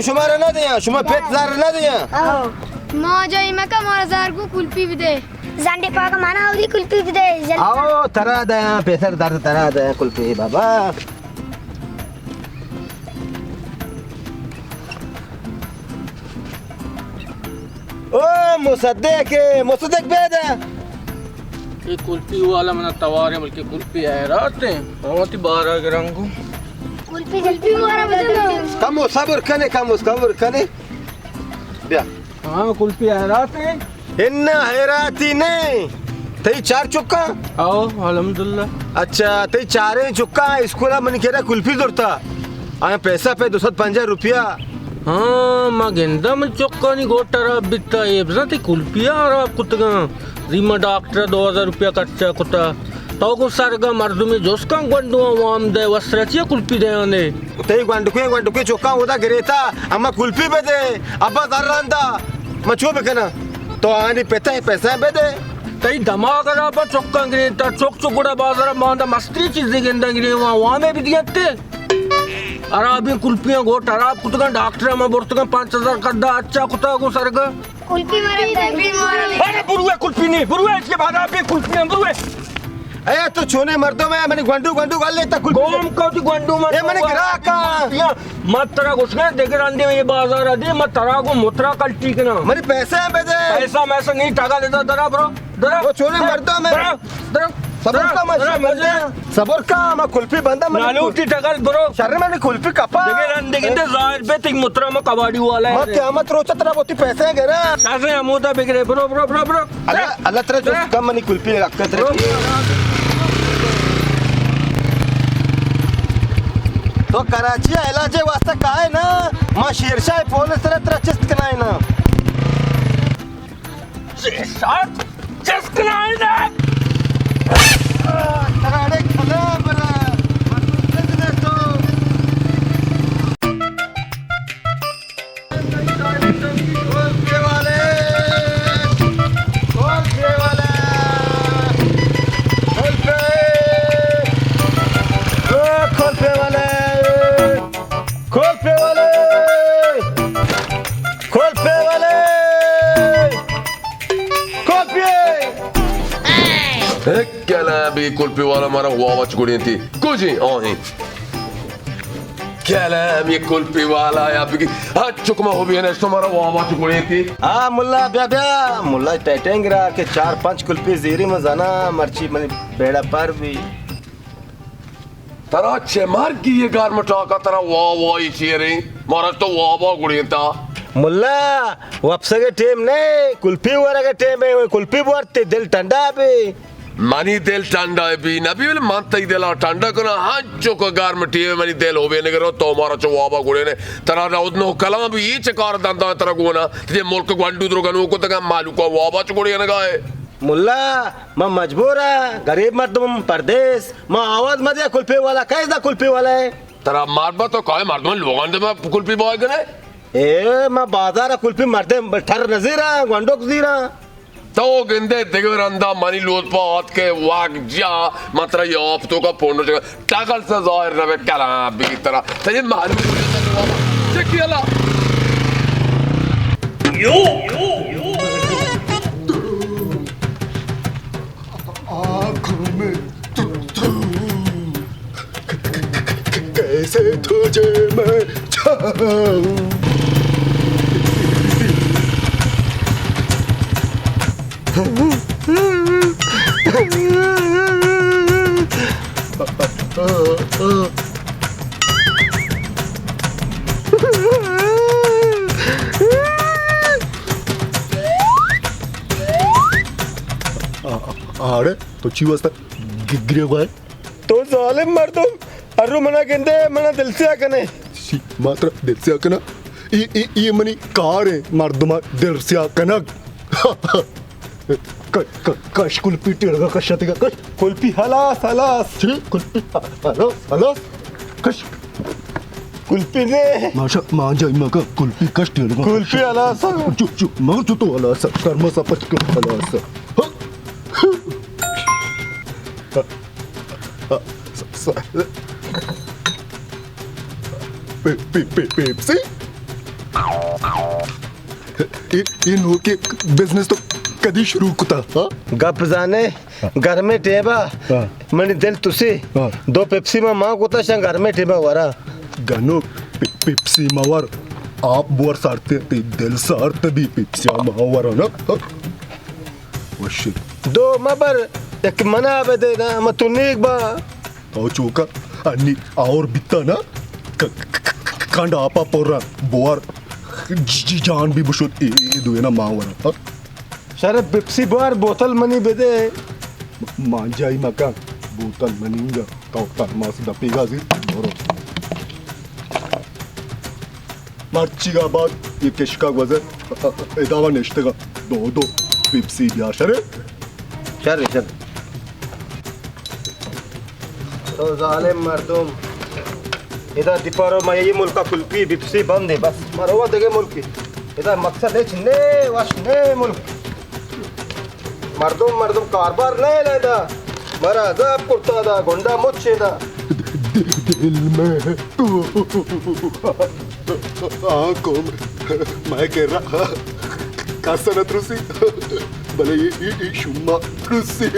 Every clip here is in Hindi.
शुमारा ना दिया शुमा पेट जार ना दिया मौजा इमका मोरा जार को कुल्फी भी दे जांडे पाका माना आवरी कुल्फी भी दे आओ तरा दया पेसर दर तरा दया कुल्फी बाबा ओ मुसद्दक बेदा ये कुल्फी वाला मना तवारे बल्कि कुल्फी है रात हैं बहुत ही बाहर आ गया रंगू कुल्फी जल्दी मोरा बदलो कम सब्र कने बिया हाँ कुल्फी है रात हैं इन्ना हैराती नहीं तई 4 चुक्का आओ अल्हम्दुलिल्लाह अच्छा तई 4 चुक्का स्कूल मन केरा कुल्फी जोड़ता आया पैसा पे 250 रुपया हाँ माँ गेंदा में चौका नहीं गोटरा बिता ये बजाते कुल्फिया और आप कुत्ता रीमा डॉक्टर 2000 रुपया कच्चा कुत्ता तो को सारगा मर्दों में जोश का गंडू वाम दे वस्त्रचिया कुल्फी दे आने तई गंडुके चुक्का होता गिरेता अम्मा कुल्फी पे दे अब्बा दर्रांदा मचो पे कना तो आनी पैसा पे दे तई धमाका रहा पर चौका गिरेता चौक चौकुड़ा बाजार मांदा मस्ती चीजें गेंदा गिरे वहाँ में भी दिया थे अराबी कुल्फियां गोट अराब कुत्ता डॉक्टर में बोलते 5000 कद्दा अच्छा कुत्ता को सरगा कुल्फी मारा अरे बुरुए कुल्फी नहीं बुरुए इसके बाद आप ये कुल्फियां बुरुए ए तो छोने मर्दों में मैंने गंडू गाल लेता कुल्फी गोम को ती गंडू मत ए मैंने गिराक का मत तरा घुसने देखे रंदे में ये बाजार आदि मत तरा को मुत्रा कल ठीक ना मेरे पैसे पे दे पैसा मैसा नहीं टाका देता दरा ब्रो दरा वो छोने मर्दों में दरा सबर का मैं कुल्फी बंदा नाले उठी टकल ब्रो शर्र मैंने कुल्फी कपा देखे रंदे किंतु जाहिर पे तिक मुत्रा में कबाड़ी वाला है मत क़यामत रोचा तेरा बोती पैसे हैं गेरा सासे अमोदा बिगड़े ब्रो अल्लाह तेरा जो कम मनी कुल्फी रखते तेरे तो कराची इलाजे वास्ते का है ना मां शेरशाह पुलिस तेरा चिस्त कनाए ना शेरशाह चिस्त कनाए ना तराड़े खला बरा भी कुल्फी वाला हमारा हुआ चुड़ी थी कुछ ही क्या ये कुल्फी वाला या भी चुकमा हो भी है ना हमारा हुआ चुड़ी थी हाँ मुल्ला ब्या मुल्ला टेटेंगरा के 4-5 कुल्फी जीरी में जाना मर्ची मनी बेड़ा पर भी तरा चेमार की ये गार मटा का तरा वाह ही चेरे महाराज तो वाह गुड़ी था मुल्ला वापस के टेम नहीं कुल्फी वाला के टेम है कुल्फी बोलते दिल ठंडा भी मनी दिल ठंडा है भी नबी वाले मानता ही दिला ठंडा करना हाँ जो को गार मटी है मनी दिल हो बेने करो तो हमारा चो वाबा गुड़े ने तरा राउत नो कलाम भी ये चकार दांता है तरा गुना तुझे मुल्क गंडू द्रो गनु को तक मालूम को वाबा चो गुड़े ने गाए मुल्ला मैं मजबूर है गरीब मर्दुम परदेश मैं आवाज मत दिया कुल्फी वाला कैसा कुल्फी वाला है तरा मारबा तो काहे मर्दों लोगों ने मैं कुल्फी बॉय करे ए मैं बाजार कुल्फी मर्दे ठर नजीरा गंडोक जीरा तो गिंदे दिगरंदा मनी लोट पात के वाक जा मात्र ये आप तो का पोंडो जगह टाकल से जाहिर रवे कला भी तरह तो ये मालूम हो जाता है चेक किया ला यो आँखों में कैसे तुझे मैं चाहूं आड़े तो ची वास्ता गिरे हुआ है तो जालिम मर्दुम अर्रु मना गेंदे मना दिल से आकने सी मात्र दिल से आकना ये मनी कार है मर्दुमा दिल से आकना कश कुल्फी टेढ़ा कश आतेगा कश कुल्फी हलास कुल्फी हलास कश कुल्फी ने माशा मांजा इमाका कुल्फी कश टेढ़ा कुल्फी हलास चुप मगर तो हलास कर्म सा पच के हलास पेप्सी इन हो के बिजनेस तो कदी शुरू कुता हाँ गप जाने घर में टेबा हाँ। मनी दिल तुसी हाँ। 2 पेप्सी में माँ को तो घर में टेबा वारा गनो पिप्सी मावर आप बोर सारते ते दिल सारते भी पिप्सी मावर ना वो शिट 2 मबर एक मना बदे ना मैं तुन्नी बा आओ चोका अन्नी और बिता ना कांड आपा पोरा बोर जी जान भी बुशुत ए दुए ना मावर हाँ शरब पेप्सी बार बोतल मनी बदे मांजाई मका बोतल मनींगा काउता मास दपेगा जी बोरो मार्चिगा बाद ये किशका वजन इदावा नेश्तेगा 2 पिप्सी बिया शरे चल चल तो जालिम मर्दुम इधर दिपारो मैं ये मुल्क का कुल्फी बिप्सी बंद है बस मरोवा देगे मुल्क की इधर मकसद है छिन्ने वशने मुल्क मर्दुम कारबार नहीं लेदा मरा जब कुर्ता दा गुंडा मुच्छे दा दिल में आंखों में मैं कह रहा कसरत रुसी भले ये शुम्मा रुसी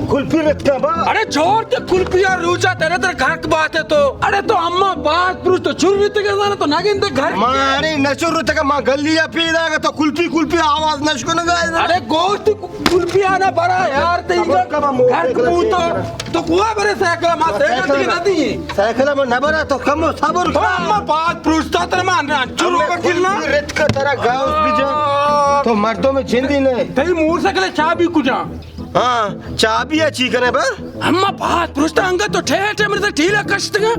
कुल्फी रखता बा अरे छोड़ के कुल्फी और रूचा तेरे तेरे घर की बात है तो अरे तो अम्मा बात पुरुष तो चुर भी तो तो नागिन ते घर मारी नचुर तक मां गलिया पीदा का तो कुल्फी आवाज नशको न गाए अरे गोश्त कुल्फी आना बड़ा यार ते घर को तो कुआ बरे साइकिल मा साइकिल की नदी साइकिल में न बरा तो कम सबर अम्मा बात पुरुष तो तेरे मान चुर का किलना रेत का तेरा गाउस भी जा तो मर्दों में जिंदी नहीं तेरी मूर से कले चाबी कुजा हाँ चाबी अच्छी करे बा अम्मा बात पुरुष तो अंग तो ठेठे मेरे से ढीला कष्ट का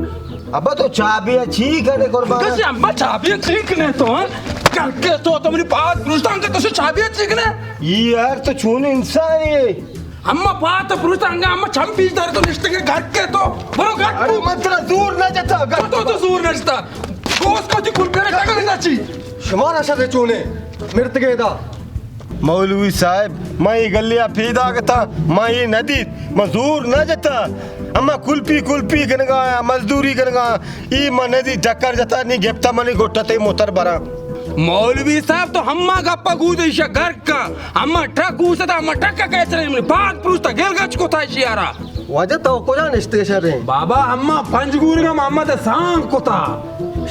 अब तो चाबी अच्छी करे कुर्बान कैसे अम्मा चाबी सीखने तो करके तो मेरी बात पुरुष तो अंग तो से चाबी सीखने ये यार तो छून इंसान है अम्मा बात पुरुष अंग अम्मा छंपीस दर तो निश्चित के घर के तो बरो घर अरे मंत्र दूर न जाता तो दूर नचता गोस को जी कुलपेरे टकर नची शुमारा से चूने मृत गए दा मौलवी साहब मैं ये गलिया फीदा था मैं ये नदी मजदूर न जाता अम्मा कुल्फी कनगा मजदूरी कनगा ई मन नदी टक्कर जाता नहीं गेप्ता मनी गोटते मोतर बरा मौलवी साहब तो हम्मा गप्पा गूदे घर का अम्मा ट्रक गूसता अम्मा ट्रक का कैसे रही बात पुरुषता गेल गच को था शियारा वजह तो को जान स्टेशन रे बाबा अम्मा पंजगूर का मामा ते सांग को था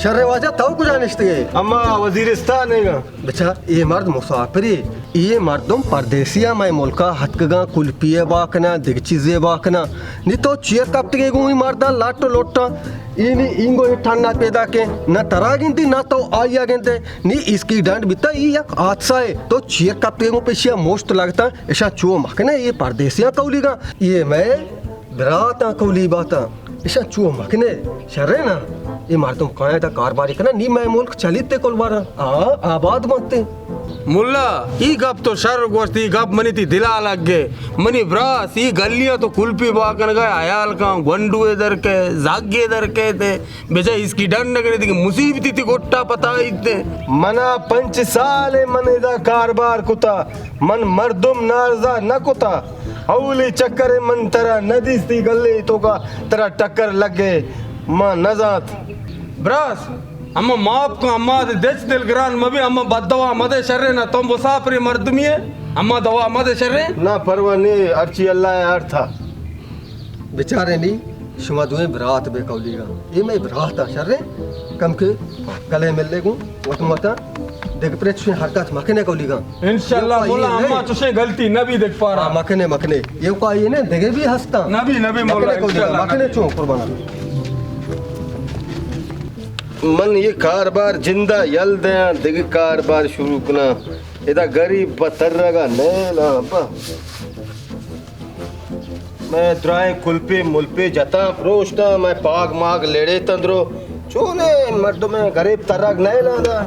शर्रे वजह तो को जान स्टेशन अम्मा वजीरिस्तान है बच्चा ये मर्द मुसाफिरी ये मर्दम परदेसिया मैं मुल्का हतकगा कुल्पिए बाकना दिगचीजे बाकना नी तो चेयर कप्तगे गु मर्दा लाटो लोटा इनी इंगो ठन्ना पैदा के न तरागिंती ना तो आया गेंते नी इसकी डंड बिता ये एक हादसा है तो चेयर कप्तगे गु पेशिया मोस्ट लगता ऐसा चो मखने ये परदेसिया कौलीगा ये मैं बराता कौली बाता ऐसा चो मखने शर्रे ना ये मर्दम काया था कारबारी करना नी मैं मुल्क चलिते कोलबारा आबाद मते मुल्ला ई गप तो शर गोस्ती गप मनी थी दिला लग गए मनी ब्रास ई गलियां तो कुल्फी बाकन गए आयाल का गंडू इधर के जागे इधर के थे बेचा इसकी डंड करे थी मुसीबती थी गोट्टा पता इतने मना 5 साल मने दा कारबार कुता मन मर्दुम नारजा न कुता औली चक्कर मन तरा नदी सी गले तो का तरा टक्कर लगे मां नजात ब्रास अम्मा माप को अम्मा देच दिल ग्रान मबी अम्मा बदवा मदे शर्रे ना तुम मुसाफिर मर्दमिए अम्मा दवा मदे शर्रे ना परवा ने अर्ची अल्लाह यार था बेचारे नी शुमा दुए बरात बे कौलीगा ये मैं बरात शर्रे कम के गले मिल लेगू वत मता देख प्रेछ हरकत मखने कौलीगा इंशाल्लाह मोला अम्मा तुसे गलती नबी देख पा रहा मखने ये को ये ने देगे भी हंसता नबी मोला इंशाल्लाह मखने चो कुर्बान मन ये कारबार जिंदा यल दे दिग कारबार शुरू कना इदा गरीब बतरगा नेला पा मैं द्राए कुल्पे मुल्पे जता प्रोष्टा मैं पाग माग लेड़े तंद्रो चोने मर्द में गरीब तरग नेला दा